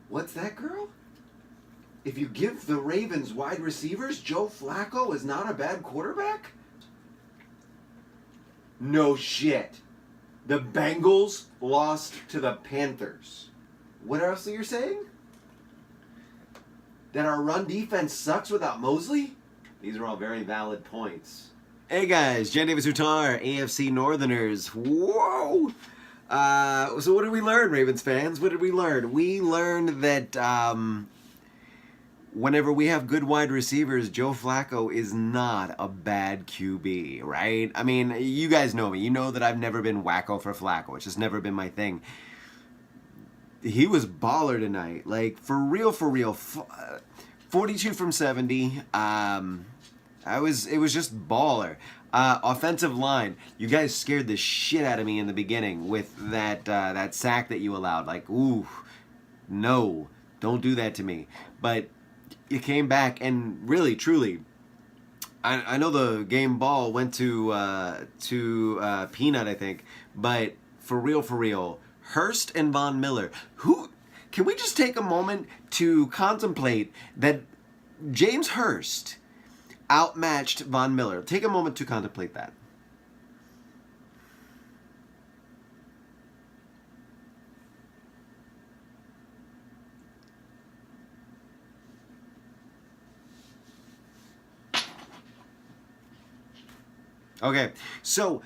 What's that, girl? If you give the Ravens wide receivers, Joe Flacco is not a bad quarterback? No shit. The Bengals lost to the Panthers. What else are you saying? That our run defense sucks without Mosley? These are all very valid points. Hey guys, Jen Davis Hutar, AFC Northerners. Whoa! So what did we learn, Ravens fans? What did we learn? We learned that whenever we have good wide receivers, Joe Flacco is not a bad QB, right? I mean, you guys know me. You know that I've never been wacko for Flacco. It's just never been my thing. He was baller tonight. Like, for real, 42 from 70. It was just baller. Offensive line, you guys scared the shit out of me in the beginning with that sack that you allowed. Like, ooh, no, don't do that to me. But you came back and really, truly, I know the game ball went to Peanut, I think, but for real, Hurst and Von Miller, can we just take a moment to contemplate that James Hurst outmatched Von Miller? Take a moment to contemplate that. Okay, so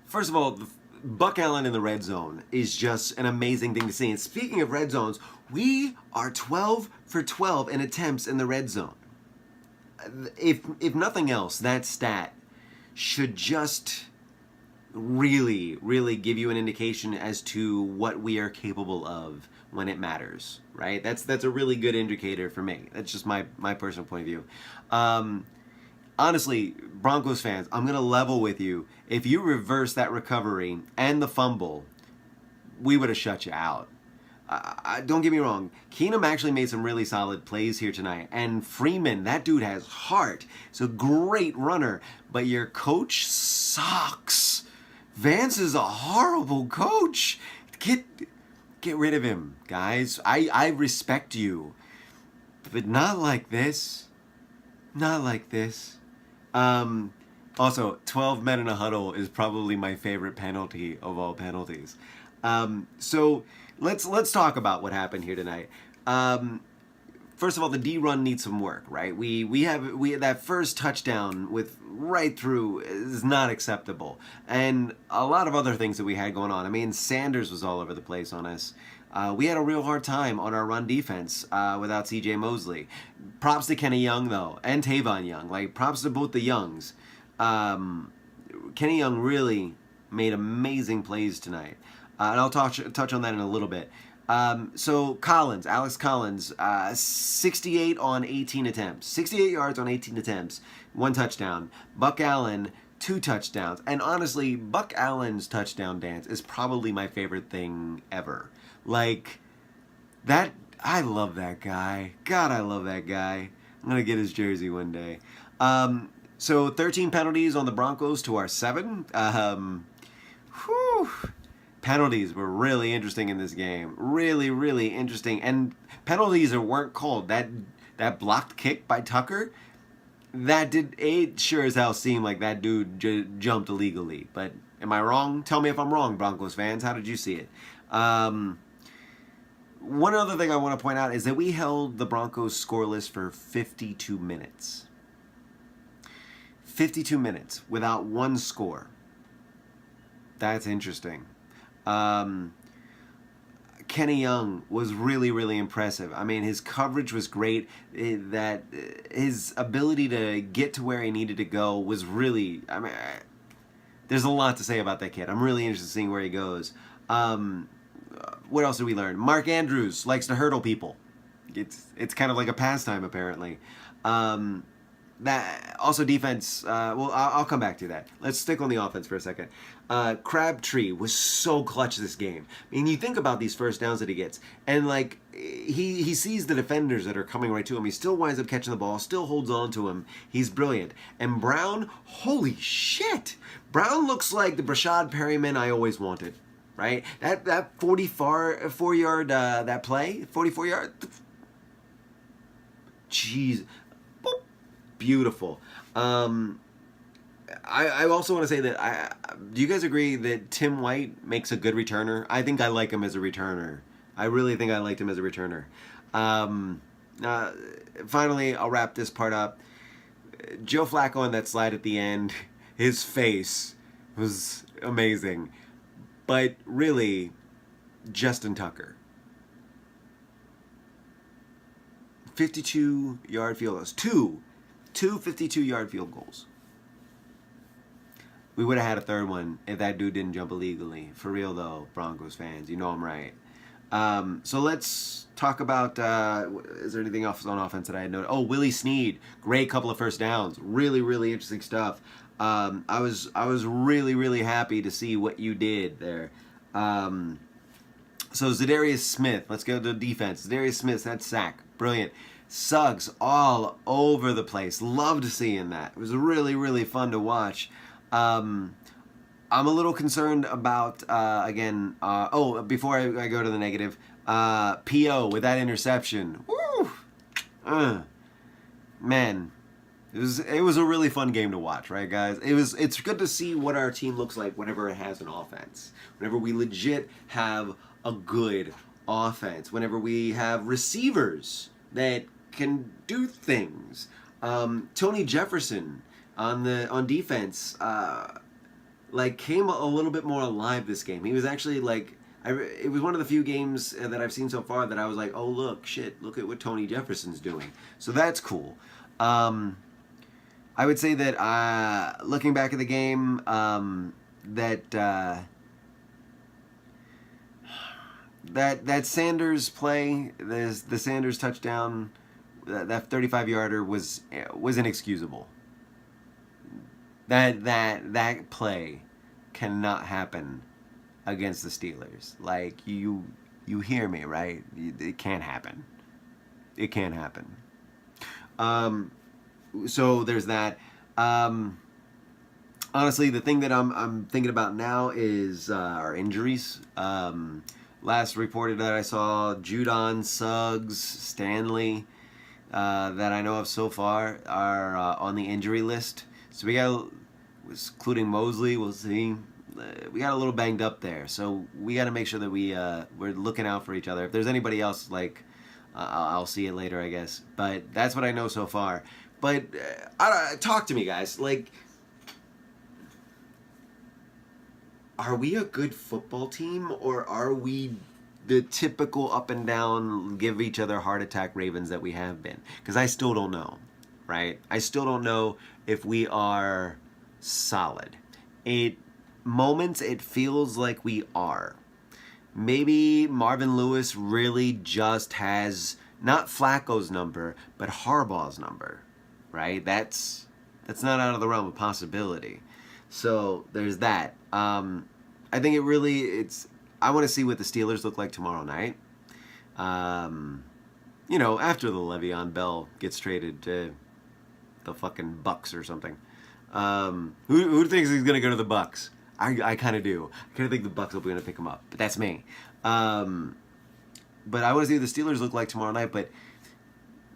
first of all, Buck Allen in the red zone is just an amazing thing to see. And speaking of red zones, we are 12 for 12 in attempts in the red zone. If nothing else, that stat should just really give you an indication as to what we are capable of when it matters, right? That's a really good indicator for me. That's just my personal point of view. Honestly, Broncos fans, I'm going to level with you. If you reverse that recovery and the fumble, we would have shut you out. Don't get me wrong. Keenum actually made some really solid plays here tonight. And Freeman, that dude has heart. He's a great runner. But your coach sucks. Vance is a horrible coach. Get rid of him, guys. I respect you. But not like this. Not like this. Also, 12 men in a huddle is probably my favorite penalty of all penalties. So let's talk about what happened here tonight. First of all, the D run needs some work, right? We have that first touchdown with right through is not acceptable, and a lot of other things that we had going on. I mean, Sanders was all over the place on us. We had a real hard time on our run defense without C.J. Mosley. Props to Kenny Young, though, and Tavon Young. Like, props to both the Youngs. Kenny Young really made amazing plays tonight. And I'll touch on that in a little bit. So Alex Collins, 68 on 18 attempts. 68 yards on 18 attempts. 1 touchdown. Buck Allen, 2 touchdowns. And honestly, Buck Allen's touchdown dance is probably my favorite thing ever. Like, that, I love that guy. God, I love that guy. I'm going to get his jersey one day. So 13 penalties on the Broncos to our 7. Penalties were really interesting in this game. Really interesting. And penalties that weren't called. That blocked kick by Tucker, it sure as hell seemed like that dude jumped illegally. But am I wrong? Tell me if I'm wrong, Broncos fans. How did you see it? One other thing I want to point out is that we held the Broncos scoreless for 52 minutes. 52 minutes without one score. That's interesting. Kenny Young was really impressive. I mean, his coverage was great. That his ability to get to where he needed to go was really, I mean, there's a lot to say about that kid. I'm really interested in seeing where he goes. What else did we learn? Mark Andrews likes to hurdle people. It's kind of like a pastime, apparently. That also defense. Well, I'll come back to that. Let's stick on the offense for a second. Crabtree was so clutch this game. I mean, you think about these first downs that he gets, and like he sees the defenders that are coming right to him. He still winds up catching the ball, still holds on to him. He's brilliant. And Brown, holy shit! Brown looks like the Brashad Perryman I always wanted. right? That 44 yard that play, 44 yard, jeez, boop, beautiful. I also want to say that do you guys agree that Tim White makes a good returner? I think I like him as a returner. I really think I liked him as a returner. Finally, I'll wrap this part up. Joe Flacco on that slide at the end, his face was amazing. But really, Justin Tucker. 52-yard field goals. Two 52-yard field goals. We would have had a third one if that dude didn't jump illegally. For real, though, Broncos fans. You know I'm right. So let's talk about, is there anything else on offense that I had noted? Oh, Willie Snead. Great couple of first downs. Really, really interesting stuff. I was really, really happy to see what you did there. So Zadarius Smith. Let's go to defense. Zadarius Smith, that sack. Brilliant. Suggs all over the place. Loved seeing that. It was really, really fun to watch. I'm a little concerned about, before I go to the negative, P.O. with that interception. Woo! Man, it was a really fun game to watch, right, guys? It's good to see what our team looks like whenever it has an offense. Whenever we legit have a good offense. Whenever we have receivers that can do things. Tony Jefferson on defense came a little bit more alive this game. He was actually it was one of the few games that I've seen so far that I was like, oh look at what Tony Jefferson's doing. So that's cool. I would say that looking back at the game, that Sanders play, the Sanders touchdown, that 35-yarder was inexcusable. That play cannot happen against the Steelers. Like, you hear me, right? It can't happen. It can't happen. So there's that. Honestly, the thing that I'm thinking about now is our injuries. Last reported that I saw, Judon, Suggs, Stanley, that I know of so far are on the injury list. So we got, including Mosley, we'll see. We got a little banged up there, so we got to make sure that we're looking out for each other. If there's anybody else, I'll see it later, I guess. But that's what I know so far. But talk to me, guys. Are we a good football team, or are we the typical up and down, give each other heart attack Ravens that we have been? Because I still don't know, right? I still don't know if we are solid. Moments it feels like we are. Maybe Marvin Lewis really just has not Flacco's number, but Harbaugh's number, right? That's not out of the realm of possibility. So there's that. I think I want to see what the Steelers look like tomorrow night. After the Le'Veon Bell gets traded to the fucking Bucks or something. Who thinks he's gonna go to the Bucks? I kind of do. I kind of think the Bucks will be gonna pick him up, but that's me. But I want to see what the Steelers look like tomorrow night. But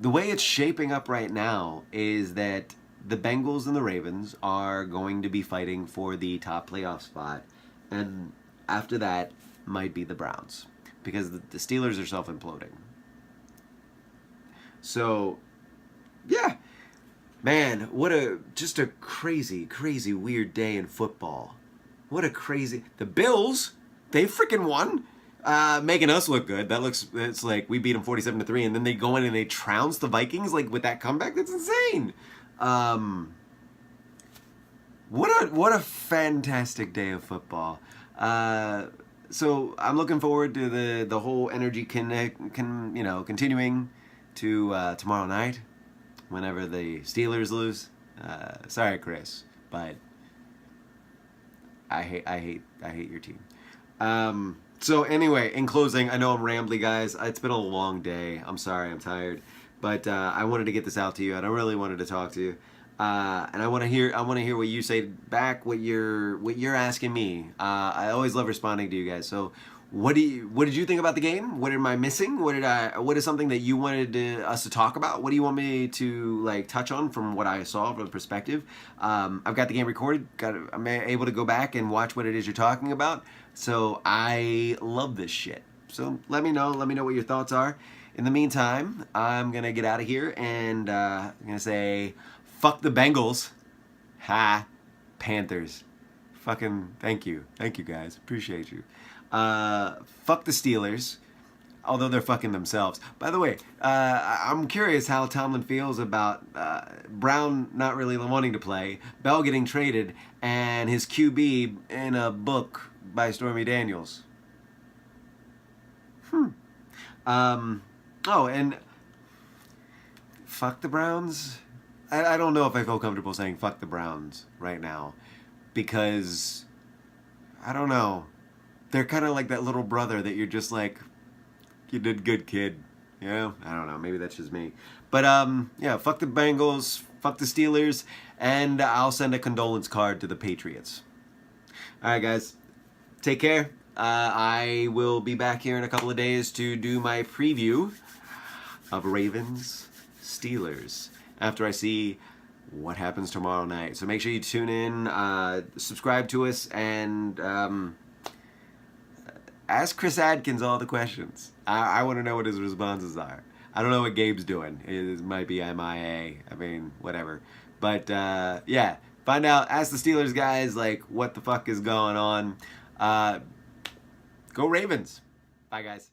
the way it's shaping up right now is that the Bengals and the Ravens are going to be fighting for the top playoff spot, and after that might be the Browns, because the Steelers are self-imploding. So, yeah. Man, what just a crazy, crazy weird day in football. What a crazy... The Bills, they freaking won, making us look good. It's like we beat them 47-3, and then they go in and they trounce the Vikings with that comeback. That's insane. What a fantastic day of football. So I'm looking forward to the whole energy continuing to tomorrow night, whenever the Steelers lose. Sorry, Chris, but I hate your team. So anyway, in closing, I know I'm rambly, guys. It's been a long day. I'm sorry, I'm tired, but I wanted to get this out to you, and I really wanted to talk to you. And I want to hear what you say back, what you're asking me. I always love responding to you guys. So, what did you think about the game? What am I missing? What is something that you wanted us to talk about? What do you want me to like touch on from what I saw from the perspective? I've got the game recorded. I'm able to go back and watch what it is you're talking about. So I love this shit. So let me know. Let me know what your thoughts are. In the meantime, I'm gonna get out of here and I'm gonna say, fuck the Bengals. Ha, Panthers. Fucking thank you guys. Appreciate you. Fuck the Steelers. Although they're fucking themselves. By the way, I'm curious how Tomlin feels about Brown not really wanting to play, Bell getting traded, and his QB in a book by Stormy Daniels. Oh, and fuck the Browns. I don't know if I feel comfortable saying fuck the Browns right now, because I don't know. They're kind of like that little brother that you're just like, you did good, kid. You know? I don't know. Maybe that's just me. But yeah, fuck the Bengals, fuck the Steelers, and I'll send a condolence card to the Patriots. All right, guys. Take care. I will be back here in a couple of days to do my preview of Ravens Steelers after I see what happens tomorrow night. So make sure you tune in, subscribe to us, and ask Chris Adkins all the questions. I want to know what his responses are. I don't know what Gabe's doing. It might be MIA. I mean, whatever. But yeah, find out. Ask the Steelers guys like what the fuck is going on. Go Ravens. Bye, guys.